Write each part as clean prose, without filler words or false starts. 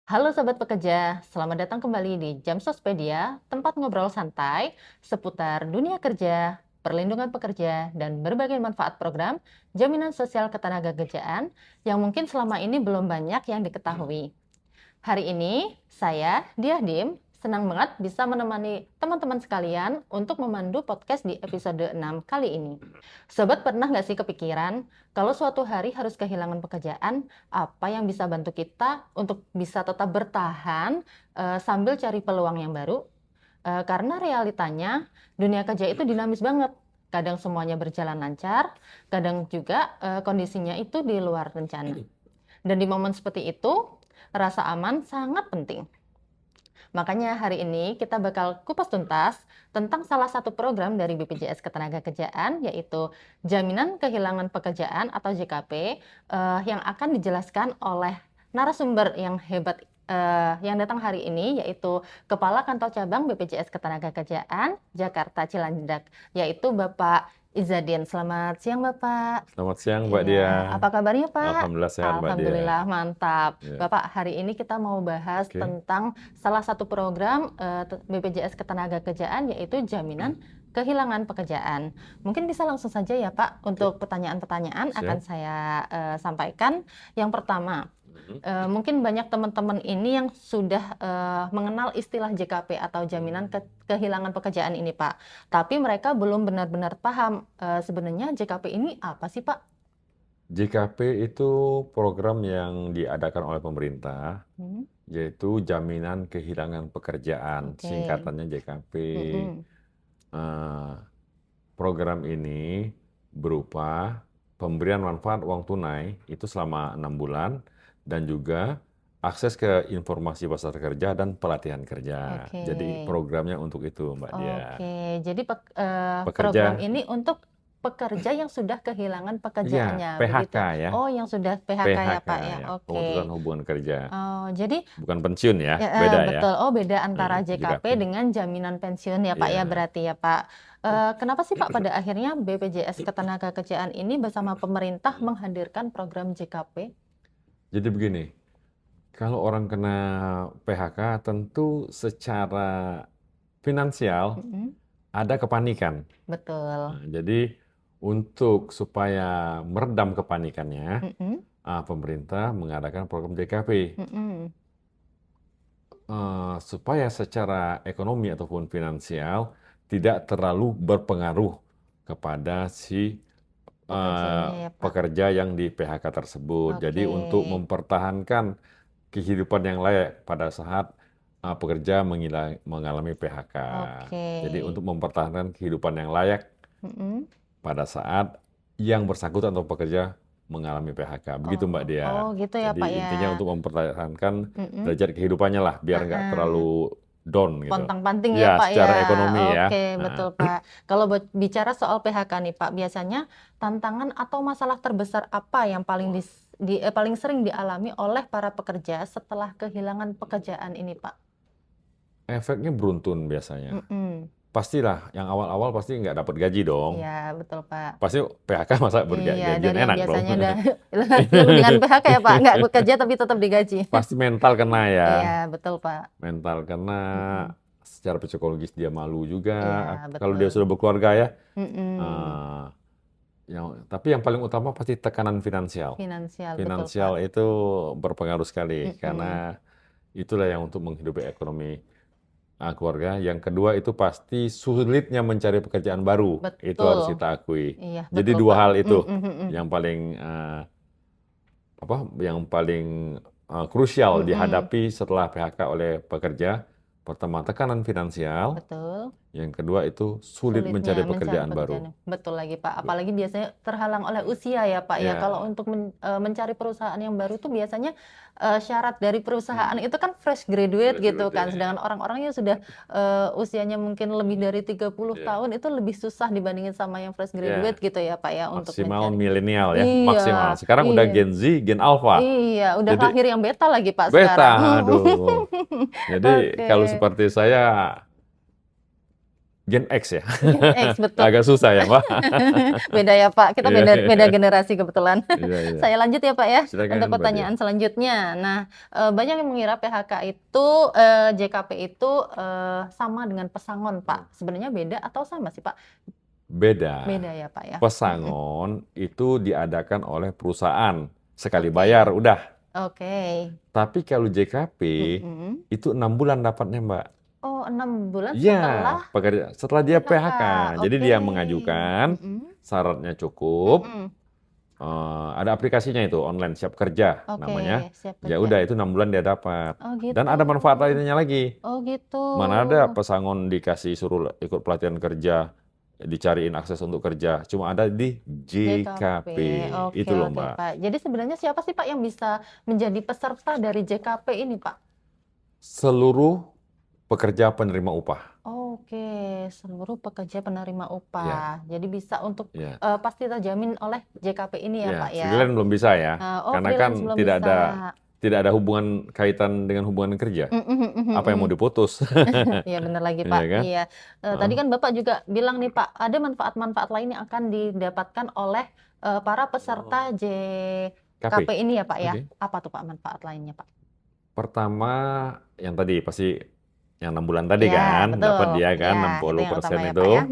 Halo Sobat Pekerja, selamat datang kembali di Jam Sospedia, tempat ngobrol santai seputar dunia kerja, perlindungan pekerja, dan berbagai manfaat program jaminan sosial ketenagakerjaan yang mungkin selama ini belum banyak yang diketahui. Hari ini, saya, Diah Dim, senang banget bisa menemani teman-teman sekalian untuk memandu podcast di episode 6 kali ini. Sobat pernah nggak sih kepikiran, kalau suatu hari harus kehilangan pekerjaan, apa yang bisa bantu kita untuk bisa tetap bertahan sambil cari peluang yang baru? Karena realitanya, dunia kerja itu dinamis banget. Kadang semuanya berjalan lancar, kadang juga kondisinya itu di luar rencana. Dan di momen seperti itu, rasa aman sangat penting. Makanya hari ini kita bakal kupas tuntas tentang salah satu program dari BPJS Ketenagakerjaan, yaitu Jaminan Kehilangan Pekerjaan atau JKP, yang akan dijelaskan oleh narasumber yang hebat yang datang hari ini, yaitu Kepala Kantor Cabang BPJS Ketenagakerjaan Jakarta Cilandak, yaitu Bapak Izadin. Selamat siang Bapak. Selamat siang Mbak Iya, Dia. apa kabarnya Pak? Alhamdulillah sehat Mbak Dia. Alhamdulillah mantap. Ya. Bapak, hari ini kita mau bahas Oke. tentang salah satu program BPJS Ketenagakerjaan, yaitu Jaminan Kehilangan Pekerjaan. Mungkin bisa langsung saja ya Pak, untuk pertanyaan-pertanyaan Siap. akan saya sampaikan. Yang pertama, mungkin banyak teman-teman ini yang sudah mengenal istilah JKP atau Jaminan Kehilangan Pekerjaan ini Pak. Tapi mereka belum benar-benar paham sebenarnya JKP ini apa sih Pak? JKP itu program yang diadakan oleh pemerintah, yaitu Jaminan Kehilangan Pekerjaan, Oke. singkatannya JKP. Mm-mm. Program ini berupa pemberian manfaat uang tunai itu selama 6 bulan dan juga akses ke informasi pasar kerja dan pelatihan kerja. Oke. Jadi programnya untuk itu Mbak Dia. Oke, jadi Pekerja. program ini untuk pekerja yang sudah kehilangan pekerjaannya, Iya, PHK begitu? ya. Oh, yang sudah PHK ya PHK Pak ya. ya, Oke. pemutusan hubungan kerja. Oh, jadi Bukan pensiun ya, ya, beda ya. betul. Oh, beda antara JKP JKP. dengan jaminan pensiun ya Pak ya, Iya. berarti ya Pak. Kenapa sih Pak pada akhirnya BPJS Ketenagakerjaan ini bersama pemerintah menghadirkan program JKP? Jadi begini, kalau orang kena PHK tentu secara finansial Mm-mm. ada kepanikan. Betul. Nah, jadi untuk supaya meredam kepanikannya, Mm-mm. pemerintah mengadakan program JKP. Mm-mm. Supaya secara ekonomi ataupun finansial tidak terlalu berpengaruh kepada si Pekerjanya ya Pak. pekerja yang di PHK tersebut. Jadi Oke. untuk mempertahankan kehidupan yang layak pada saat pekerja mengalami PHK. Oke. Jadi untuk mempertahankan kehidupan yang layak Mm-mm. pada saat yang bersangkutan atau pekerja mengalami PHK. Begitu Mbak Dia. Oh gitu ya Jadi Pak ya. intinya untuk mempertahankan Mm-mm. derajat kehidupannya lah, biar nggak terlalu down gitu. Pontang-panting Ya, ya Pak secara ya. ekonomi ya. Oke, betul Pak. Kalau bicara soal PHK nih Pak, biasanya tantangan atau masalah terbesar apa yang paling sering dialami oleh para pekerja setelah kehilangan pekerjaan ini Pak? Efeknya beruntun biasanya. Mm-mm. Pastilah, yang awal-awal pasti nggak dapat gaji dong. Iya, betul Pak. Pasti PHK masa Iya, gajian dan yang enak biasanya dong. dengan PHK ya Pak, nggak bekerja tapi tetap digaji. Pasti mental kena ya. Iya, betul Pak. Mental kena, Mm-mm. secara psikologis dia malu juga. Iya, Kalau dia betul. sudah berkeluarga ya. Mm-mm. Tapi yang paling utama pasti tekanan finansial. Finansial, betul Finansial Pak. itu berpengaruh sekali Mm-mm. karena itulah yang untuk menghidupi ekonomi keluarga. Yang kedua itu pasti sulitnya mencari pekerjaan baru. Itu harus Betul. kita akui. Iya, Jadi betul dua Pak. hal itu Mm-mm. yang paling krusial Mm-mm. dihadapi setelah PHK oleh pekerja. Pertama, tekanan finansial. Betul. Yang kedua itu sulit mencari pekerjaan baru. Betul lagi Pak. Apalagi biasanya terhalang oleh usia ya Pak ya. Ya. Kalau untuk mencari perusahaan yang baru itu biasanya syarat dari perusahaan itu kan fresh graduate Fresh gitu kan. graduate, Sedangkan orang-orang yang sudah usianya mungkin lebih dari 30 tahun itu lebih susah dibandingin sama yang fresh graduate gitu ya Pak ya untuk Maksimal mencari. milenial ya, Iya, maksimal. Sekarang udah iya. Gen Z, Gen Alpha. Iya, udah Jadi lahir yang beta lagi Pak beta, sekarang. aduh. Jadi Oke. kalau seperti saya Gen X ya. Gen X, betul. Agak susah ya, Mbak. Beda ya Pak, kita Iya, beda iya. generasi kebetulan. Iya, iya. Saya lanjut ya Pak ya, untuk Silakan, Mbak Dia. pertanyaan selanjutnya. Nah, banyak yang mengira PHK itu, JKP itu sama dengan pesangon Pak. Sebenarnya beda atau sama sih Pak? Beda. Beda ya Pak ya? Pesangon itu diadakan oleh perusahaan. Sekali Oke. bayar, udah. Oke. Tapi kalau JKP, Mm-mm. itu 6 bulan dapatnya, Mbak. Oh, 6 bulan Iya, setelah dia PHK. PHK. Jadi Oke. dia mengajukan, Mm-mm. syaratnya cukup, Mm-mm. ada aplikasinya itu, online siap kerja Oke, namanya. siap Ya kerja. udah, itu 6 bulan dia dapat. Oh gitu. Dan ada manfaat lainnya lagi. Oh gitu. Mana ada pesangon dikasih suruh ikut pelatihan kerja, dicariin akses untuk kerja. Cuma ada di JKP. Oke, Itu loh, oke Mbak. Pak. Jadi sebenarnya siapa sih Pak yang bisa menjadi peserta dari JKP ini Pak? Seluruh pekerja penerima upah. Oke, seluruh pekerja penerima upah. Ya, Jadi bisa untuk ya. pasti terjamin oleh JKP ini ya Ya, Pak ya. freelance belum bisa ya. Karena kan Freelance belum tidak bisa. ada hubungan kaitan dengan hubungan kerja. Apa yang mau diputus? Iya benar lagi Iya Pak. kan? Iya. Tadi kan Bapak juga bilang nih Pak, ada manfaat-manfaat lain yang akan didapatkan oleh para peserta JKP KP. ini ya Pak ya. Oke. Apa tuh Pak manfaat lainnya Pak? Pertama, yang tadi pasti yang 6 bulan tadi Ya, kan, dapat betul. dia kan Ya, itu yang 60% utama ya itu. Pak ya.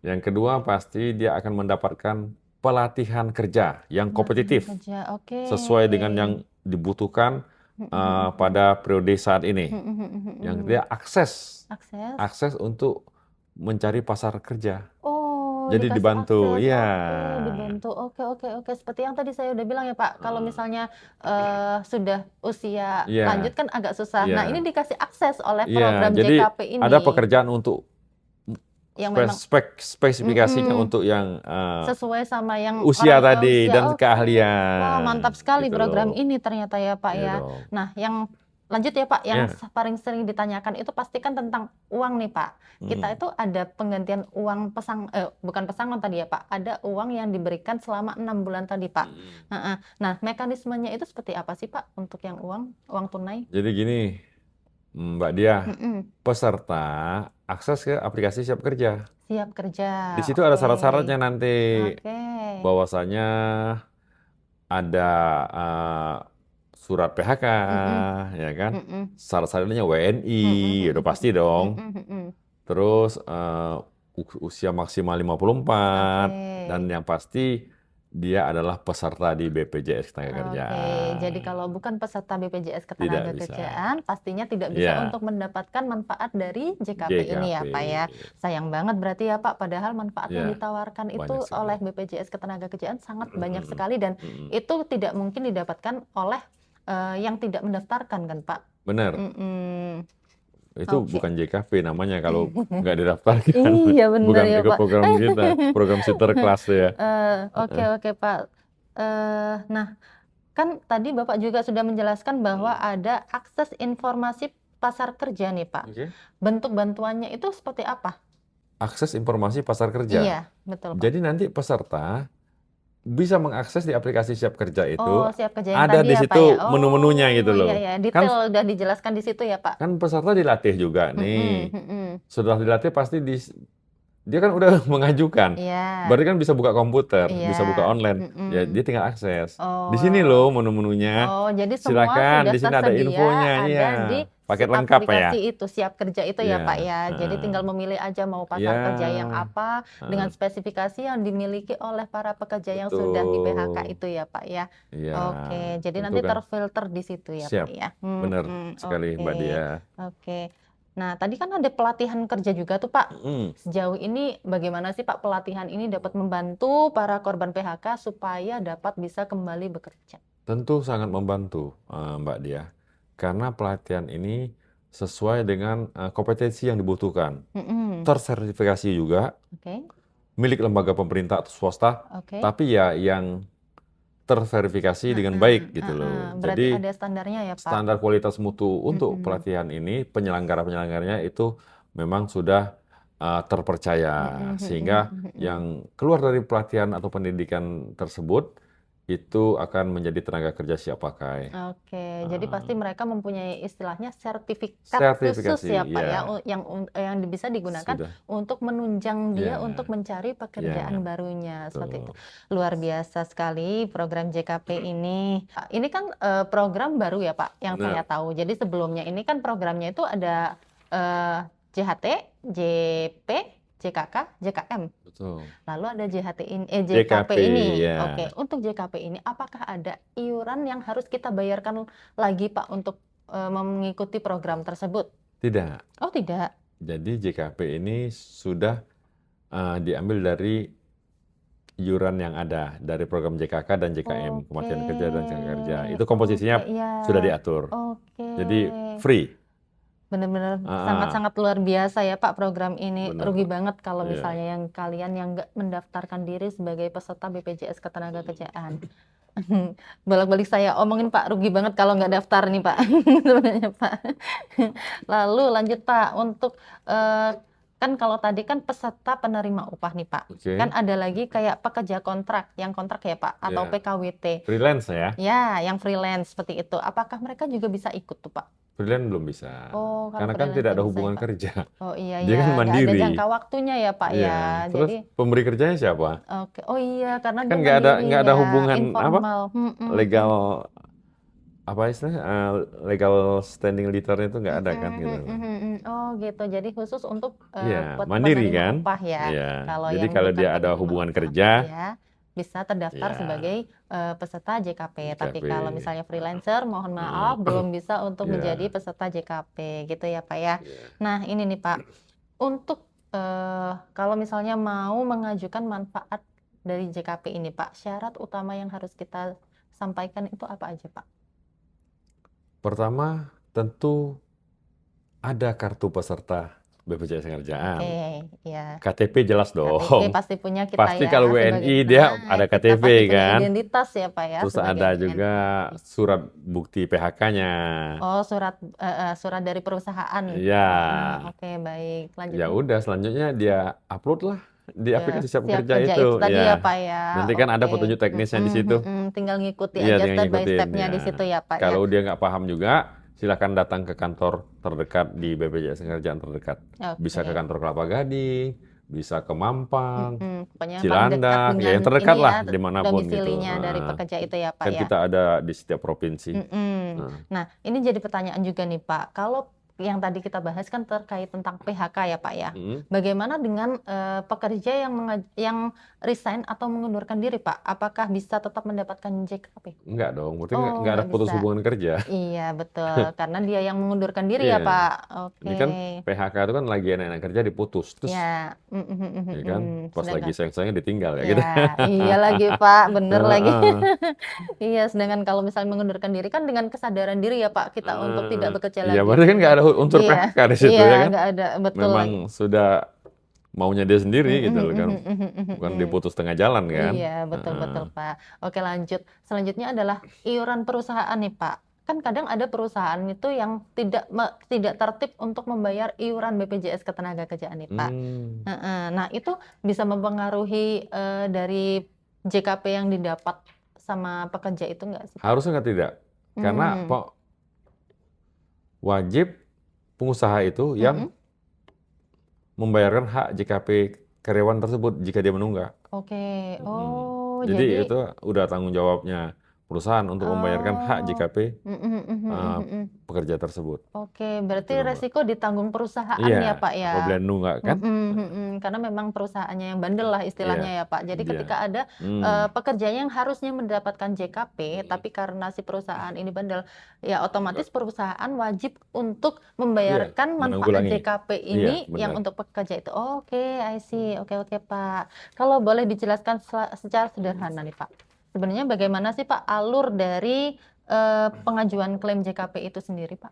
Yang kedua pasti dia akan mendapatkan pelatihan kerja yang kompetitif Kerja, oke. sesuai dengan yang dibutuhkan pada periode saat ini. Yang ketiga akses untuk mencari pasar kerja. Oh, Jadi dikasih dibantu, akses. iya. Oke, dibantu. Oke. Seperti yang tadi saya udah bilang ya Pak, kalau misalnya sudah usia Iya, lanjut kan agak susah. Nah, ini iya, dikasih akses oleh iya. program Jadi JKP ini. ada pekerjaan untuk Yang memang spesifikasinya untuk yang sesuai sama yang usia orang tadi usia. dan Oke. keahlian. Wah, mantap sekali Gitu program loh. ini ternyata ya Pak Iya ya. dong. Nah, yang lanjut ya Pak, yang Ya. paling sering ditanyakan itu pastikan tentang uang nih Pak. Kita itu ada penggantian uang bukan pesangon tadi ya Pak, ada uang yang diberikan selama 6 bulan tadi Pak. Nah, mekanismenya itu seperti apa sih Pak untuk yang uang tunai? Jadi gini, Mbak Dia, Mm-mm. peserta akses ke aplikasi Siap Kerja. Siap kerja. Di situ ada Oke. syarat-syaratnya nanti, Oke. bahwasanya ada surat PHK, ya kan? Syarat-syaratnya WNI, udah pasti dong. Terus usia maksimal 54, Oke. dan yang pasti dia adalah peserta di BPJS Oke, Ketenagakerjaan. jadi kalau bukan peserta BPJS Tidak bisa. Ketenagakerjaan, pastinya tidak bisa Iya, untuk mendapatkan manfaat dari JKP ini ya Pak ya. JKP. Sayang banget berarti ya Pak, padahal manfaat yang Ya, ditawarkan itu banyak sekali. oleh BPJS Ketenagakerjaan sangat banyak sekali dan Mm-mm. itu tidak mungkin didapatkan oleh yang tidak mendaftarkan kan Pak. Benar, Mm-mm. itu Oke. bukan JKP namanya kalau nggak didaftarkan. Iya benar Bukan ya ikut Pak. program kita, program Sinterklas ya. Oke Pak. Nah, kan tadi Bapak juga sudah menjelaskan bahwa ada akses informasi pasar kerja nih Pak. Oke. Bentuk bantuannya itu seperti apa? Akses informasi pasar kerja. Iya, betul Pak. Jadi nanti peserta bisa mengakses di aplikasi Siap Kerja itu, Oh, siap kerja yang ada tadi di ya Pak situ ya. menu-menunya gitu loh. Iya, Kan detail udah dijelaskan di situ ya Pak. kan peserta dilatih juga nih. Mm-mm. Setelah dilatih pasti dia kan udah mengajukan. Iya, Berarti kan bisa buka komputer, bisa buka iya. online. Ya, dia tinggal akses. Di Oh, sini loh menu-menunya. jadi semua Silakan, sudah di sini ada tersedia infonya, ada iya. di Paket lengkap ya. aplikasi itu, siap kerja itu ya Iya. Pak ya. Jadi tinggal memilih aja mau pasar Iya. kerja yang apa dengan spesifikasi yang dimiliki oleh para pekerja yang sudah di PHK Betul. itu ya Pak ya. Iya. Oke, jadi Tentu nanti kan. terfilter di situ ya Siap. Pak ya. Benar sekali Mbak Oke. Dia. Oke. Nah, tadi kan ada pelatihan kerja juga tuh Pak. Sejauh ini bagaimana sih Pak pelatihan ini dapat membantu para korban PHK supaya dapat bisa kembali bekerja? Tentu sangat membantu Mbak Dia. Karena pelatihan ini sesuai dengan kompetensi yang dibutuhkan. Tersertifikasi juga, Oke. milik lembaga pemerintah atau swasta, Oke. tapi ya yang terverifikasi dengan baik gitu loh. Berarti Jadi ada standarnya ya Pak. standar kualitas mutu untuk pelatihan ini, penyelenggara-penyelenggaranya itu memang sudah terpercaya. Sehingga yang keluar dari pelatihan atau pendidikan tersebut itu akan menjadi tenaga kerja siap pakai. Oke, jadi pasti Ah, mereka mempunyai istilahnya sertifikat khusus sertifikasi, ya Pak ya, ya yang bisa digunakan sudah, untuk menunjang dia untuk ya, mencari pekerjaan ya, barunya, seperti itu. betul. Luar biasa sekali program JKP ini. Ini kan program baru ya Pak, yang saya Benar, tahu. Jadi sebelumnya ini kan programnya itu ada JHT, JP, JKK, JKM. betul. Lalu ada JKP JKP, ini. Oke, ya, untuk JKP ini apakah ada iuran yang harus kita bayarkan lagi Pak untuk mengikuti program tersebut? tidak. Oh tidak. Jadi JKP ini sudah diambil dari iuran yang ada dari program JKK dan JKM, Oke. Kematian Kerja dan Cegah Kerja. Itu Oke, komposisinya iya. sudah diatur. Oke. Jadi free. Benar-benar Ah, sangat-sangat luar biasa ya Pak program ini. benar. Rugi banget kalau Iya. misalnya yang kalian yang nggak mendaftarkan diri sebagai peserta BPJS Ketenagakerjaan. Bolak-balik saya omongin Pak, rugi banget kalau nggak daftar nih Pak, sebenarnya Pak. Lalu lanjut Pak, untuk kan kalau tadi kan peserta penerima upah nih Pak, kan Oke. ada lagi kayak pekerja kontrak, yang kontrak ya Pak, atau Ya. PKWT. Freelance ya. Ya, yang freelance seperti itu. Apakah mereka juga bisa ikut tuh Pak? Freelance belum bisa. Oh, kalau Karena kan freelance tidak nggak ada bisa ya hubungan Pak? kerja. Oh iya Dia ya, kan nggak ada mandiri. jangka waktunya ya Pak ya. Iya. Terus Jadi, pemberi kerjanya siapa? oke, oh iya karena dia Kan mandiri nggak ada ya, hubungan apa informal. legal apa istilahnya legal standing letter itu nggak ada kan gitu. Oh gitu, jadi khusus untuk Iya, buat mandiri penerima kan? upah ya. Iya. Kalau Jadi yang kalau bukan dia ada penerima hubungan upah kerja, ya bisa terdaftar ya sebagai peserta JKP. Tapi JKP. kalau misalnya freelancer, mohon maaf belum bisa untuk menjadi Ya, peserta JKP gitu ya Pak ya. ya. Nah ini nih Pak, untuk kalau misalnya mau mengajukan manfaat dari JKP ini Pak, syarat utama yang harus kita sampaikan itu apa aja Pak? Pertama, tentu ada kartu peserta BPJS Oke, Kerjaan. ya. KTP jelas KTP dong. pasti punya kita Pasti ya kalau sebagai WNI dia ada kita KTP pasti punya kan. identitas ya Pak ya Terus sebagai ada WNI. juga surat bukti PHK-nya. Oh, surat dari perusahaan. Ya, Oke, baik. Lanjut ya nih. udah selanjutnya dia upload lah di Ya, aplikasi Siap siap Kerja kerja itu. itu tadi Ya. ya Pak ya. Nanti kan ada Oke. petunjuk teknisnya di situ. Tinggal ngikuti Iya, aja tinggal step by ngikutin step-nya ya. di situ ya Pak ya. Kalau dia nggak paham juga, silakan datang ke kantor terdekat di BPJS Kerjaan terdekat. Bisa ke Oke. kantor Kelapa Gading, bisa ke Mampang, Pokoknya yang paling dekat Cilandak, ya dengan yang terdekat ini lah ya, dimanapun gitu. domisilinya dari pekerja itu ya Pak Kan ya. kita ada di setiap provinsi. Mm-mm. Nah, ini jadi pertanyaan juga nih Pak. Kalau yang tadi kita bahas kan terkait tentang PHK ya Pak ya. Bagaimana dengan pekerja yang resign atau mengundurkan diri Pak? Apakah bisa tetap mendapatkan JKP? Enggak dong, berarti Oh, nggak ada nggak putus bisa. hubungan kerja. Iya betul, karena dia yang mengundurkan diri ya Iya. Pak. Ini Oke. kan PHK itu kan lagi enak-enak kerja diputus, terus Ya, ya kan pas lagi sayang-sayangnya ditinggal ya gitu. ya, iya lagi Pak, bener lagi. Heeh. Iya, sedangkan kalau misalnya mengundurkan diri kan dengan kesadaran diri ya Pak kita untuk tidak bekerja lagi. Iya, berarti kan nggak ada unsur Iya, PHK di situ iya ya kan. nggak ada, betul lagi. Memang sudah maunya dia sendiri gitu loh kan, bukan diputus tengah jalan kan. Iya, betul-betul Pak. Oke lanjut, selanjutnya adalah iuran perusahaan nih Pak. Kan kadang ada perusahaan itu yang tidak tertib untuk membayar iuran BPJS Ketenagakerjaan nih Pak. Nah itu bisa mempengaruhi dari JKP yang didapat sama pekerja itu nggak sih? Harusnya nggak tidak, karena wajib pengusaha itu yang membayarkan hak JKP karyawan tersebut jika dia menunggak. Oke, oh Jadi itu udah tanggung jawabnya perusahaan untuk membayarkan hak JKP pekerja tersebut. Oke, berarti Gitu loh, Mbak. resiko ditanggung perusahaan Iya, ya Pak ya. apabila nunggak kan. Karena memang perusahaannya yang bandel lah istilahnya ya Pak. Jadi Iya. ketika ada pekerja yang harusnya mendapatkan JKP, tapi karena si perusahaan ini bandel, ya otomatis perusahaan wajib untuk membayarkan manfaat menanggulangi. JKP ini Iya, yang benar. untuk pekerja itu. Oke, I see. Oke Pak. Kalau boleh dijelaskan secara sederhana nih Pak. Sebenarnya bagaimana sih Pak alur dari pengajuan klaim JKP itu sendiri Pak?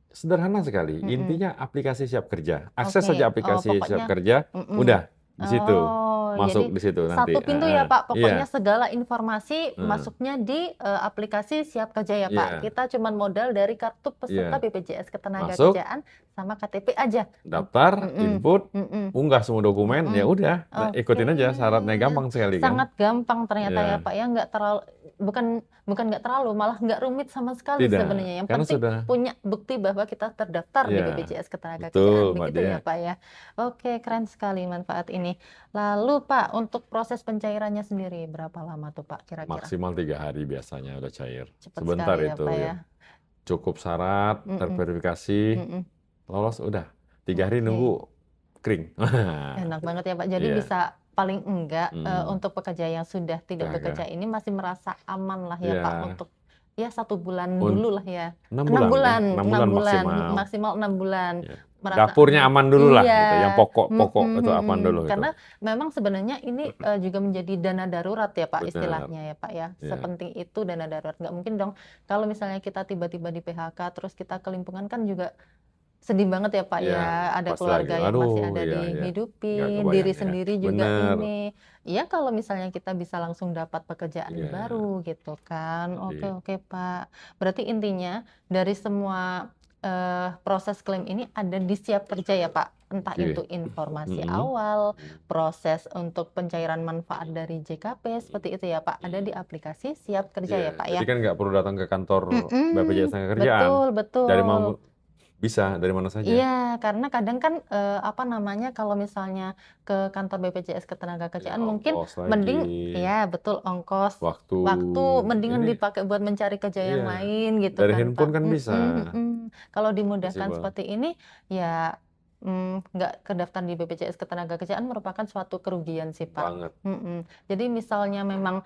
Sederhana sekali, intinya aplikasi Siap Kerja. Akses Oke. saja aplikasi Oh, Siap pokoknya, Kerja, udah di situ. oh, Masuk jadi di situ nanti. satu pintu ya Pak, pokoknya Iya. segala informasi masuknya di aplikasi Siap Kerja ya Pak. Iya. Kita cuma modal dari kartu peserta Iya. BPJS Masuk, Ketenagakerjaan sama KTP aja. Daftar, Mm-mm, input, mm-mm, unggah semua dokumen, ya mm-mm. udah, Oke, ikutin aja syaratnya gampang sekali kan? sangat gampang ternyata ya Ya, Pak ya, nggak terlalu, bukan bukan nggak terlalu, malah nggak rumit sama sekali tidak, sebenarnya. Yang karena penting sudah, punya bukti bahwa kita terdaftar di ya, BPJS Ketenagakerjaan, betul Mbak begitu Dia. ya Pak ya. Oke, keren sekali manfaat ini. Lalu Pak, untuk proses pencairannya sendiri berapa lama tuh Pak kira-kira? Maksimal 3 hari biasanya udah cair. Cepat Sebentar sekali ya itu Pak ya. ya. Cukup syarat, Mm-mm, terverifikasi, mm-mm. lolos udah. 3 hari Oke. nunggu kering. Enak banget ya Pak. Jadi Iya, bisa paling enggak mm, untuk pekerja yang sudah tidak bekerja PHK. ini masih merasa aman lah ya Pak Ya, untuk ya 1 bulan un- dulu lah ya. 6 enam bulan ya, bulan, 6 enam bulan bulan, maksimal. maksimal 6 bulan Ya. merasa Dapurnya aman. aman dulu lah gitu. Yang Iya, pokok-pokok itu aman dulu gitu. Karena memang sebenarnya ini juga menjadi dana darurat ya Pak Benar. istilahnya ya Pak ya. Ya. Sepenting itu dana darurat. Nggak mungkin dong kalau misalnya kita tiba-tiba di PHK terus kita kelimpungan kan juga sedih banget ya Pak Ya, ya, ada pas lagi. keluarga yang masih Aduh, ada ya, ya. Nggak dihidupin, kebayang diri ya. sendiri juga Bener. ini. Iya kalau misalnya kita bisa langsung dapat pekerjaan Ya, baru gitu kan. Oke, jadi, oke Pak. Berarti intinya dari semua proses klaim ini ada di Siap Kerja ya Pak? Entah oke. itu informasi Mm-mm. awal, proses untuk pencairan manfaat dari JKP, seperti itu ya Pak. Ada di aplikasi Siap Kerja ya Ya, Pak jadi ya? kan nggak perlu datang ke kantor BPJS Tenagakerjaan. Betul, Dari betul. bisa dari mana saja. Iya, karena kadang kan, apa namanya, kalau misalnya ke kantor BPJS Ya, Ketenagakerjaan mungkin ongkos mending lagi, ya betul, ongkos, waktu. waktu mendingan Ini, dipakai buat mencari kerja yang iya, lain gitu dari kan, handphone Pak. kan bisa. Kalau dimudahkan Possible. seperti ini, ya, nggak kedaftar di BPJS Ketenagakerjaan merupakan suatu kerugian sih, Pak. Banget. Jadi misalnya memang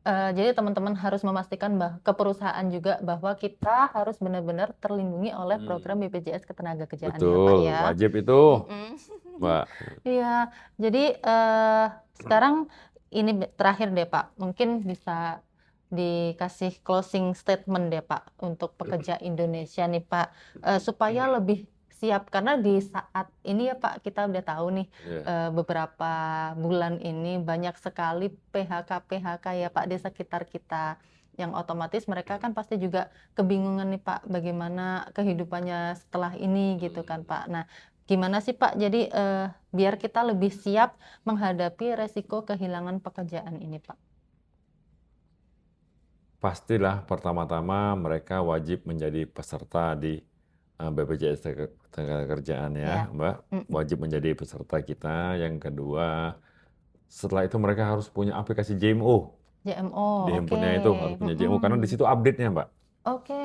jadi teman-teman harus memastikan ke perusahaan juga bahwa kita harus benar-benar terlindungi oleh program Hmm, BPJS Ketenagakerjaan ya, Pak, betul, ya. wajib itu, Mhm. Mbak. Iya, jadi, sekarang ini terakhir deh, Pak, mungkin bisa dikasih closing statement deh, Pak, untuk pekerja Indonesia nih, Pak, supaya lebih siap. Karena di saat ini ya, Pak, kita udah tahu nih, Ya, beberapa bulan ini banyak sekali PHK-PHK ya, Pak, di sekitar kita. Yang otomatis mereka kan pasti juga kebingungan nih, Pak, bagaimana kehidupannya setelah ini gitu kan, Pak. Nah, gimana sih, Pak, jadi, biar kita lebih siap menghadapi resiko kehilangan pekerjaan ini, Pak? pastilah pertama-tama mereka wajib menjadi peserta di BPJS Tenagakerjaan ya, Ya, Mbak. mhm, Wajib menjadi peserta kita. Yang kedua, setelah itu mereka harus punya aplikasi JMO. JMO, Di oke, handphonenya itu harus punya JMO karena di mhm, situ update-nya, Mbak. oke,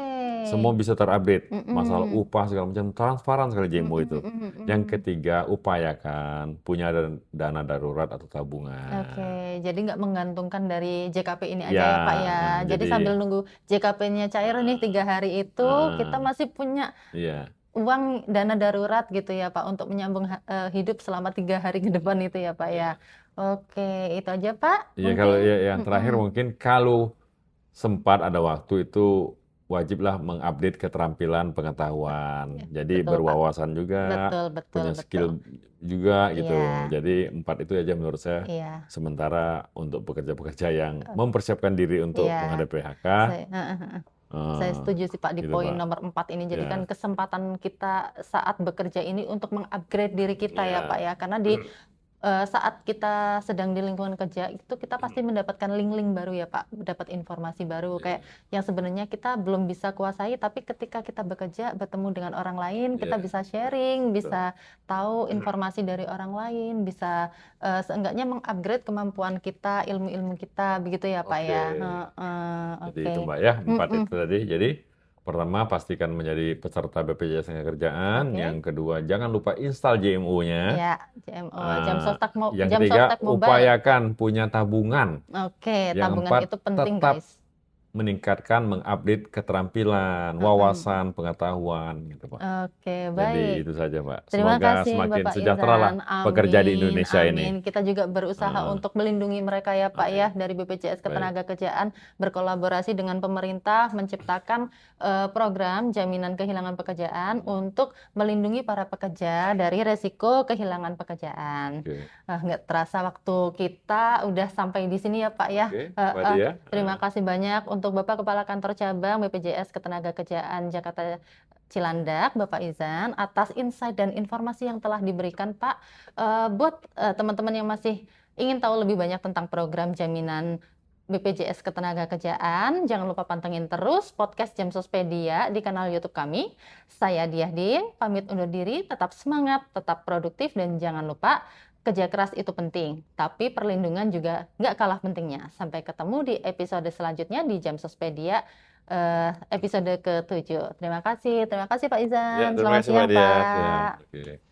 Semua bisa terupdate. Masalah mhm, upah segala macam transparan sekali JMO mhm itu. mhm Yang mhm. ketiga, upayakan punya dana darurat atau tabungan. Oke, jadi nggak menggantungkan dari JKP ini aja Ya, ya, Pak, ya. Jadi jadi sambil nunggu JKP-nya cair nih 3 hari itu, kita heeh, masih punya iya, uang dana darurat gitu ya, Pak, untuk menyambung hidup selama 3 hari ke depan itu ya, Pak, ya. iya. Oke, itu aja, Pak, Iya, kalau mungkin? yang terakhir mungkin kalau sempat ada waktu itu wajiblah mengupdate keterampilan pengetahuan. Ya, Jadi betul, Pak. berwawasan juga, Betul betul punya betul. skill juga gitu. Iya Jadi 4 itu aja menurut saya iya, sementara untuk pekerja-pekerja yang heeh, mempersiapkan diri untuk iya. menghadapi PHK, Heeh heeh. Saya eh, setuju sih, Pak, di gitu poin Pak. nomor 4 ini. Jadi kan Ya, kesempatan kita saat bekerja ini untuk meng-upgrade diri kita ya, Pak, ya, ya. Karena di saat kita sedang di lingkungan kerja itu kita pasti mendapatkan link-link baru ya, Pak, dapat informasi baru kayak ya, yang sebenarnya kita belum bisa kuasai, tapi ketika kita bekerja bertemu dengan orang lain, kita ya, bisa sharing, betul. bisa tahu informasi dari orang lain, bisa, seenggaknya meng-upgrade kemampuan kita, ilmu-ilmu kita, begitu ya, Pak, Oke. ya? Heeh, Jadi oke. itu Mbak ya, 4 Mhm, itu tadi. Jadi pertama pastikan menjadi peserta BPJS Tenagakerjaan. Yang oke. kedua jangan lupa install JMO-nya. Ya, JMO, Jam Yang ketiga Sostek Mobile. upayakan punya tabungan. Oke, Yang tabungan empat itu penting, tetap guys. meningkatkan, mengupdate keterampilan, Heeh. wawasan, pengetahuan gitu Pak. Oke, Jadi baik. itu saja Pak. Terima Semoga kasih semakin Bapak sejahtera lah Inzan. pekerja di Amin, Indonesia ini. amin. Kita juga berusaha Eh, untuk melindungi mereka ya Pak ya, amin. dari BPJS Baik. Ketenagakerjaan berkolaborasi dengan pemerintah menciptakan program jaminan kehilangan pekerjaan untuk melindungi para pekerja dari resiko kehilangan pekerjaan. Oke. Nggak terasa waktu kita udah sampai di sini ya Pak ya. Oke, Mbak Dia. Terima kasih banyak untuk Bapak Kepala Kantor Cabang BPJS Ketenagakerjaan Jakarta Cilandak, Bapak Izan, atas insight dan informasi yang telah diberikan, Pak. Buat teman-teman yang masih ingin tahu lebih banyak tentang program jaminan BPJS Ketenagakerjaan, jangan lupa pantengin terus podcast Jam Sospedia di kanal YouTube kami. Saya Diah Din, pamit undur diri, tetap semangat, tetap produktif, dan jangan lupa kerja keras itu penting, tapi perlindungan juga nggak kalah pentingnya. Sampai ketemu di episode selanjutnya di Jam Sospedia episode ke-7. Terima kasih Pak Ya, Izan. terima Selamat kasih Mbak siang, Dia. Ya, Pak. oke.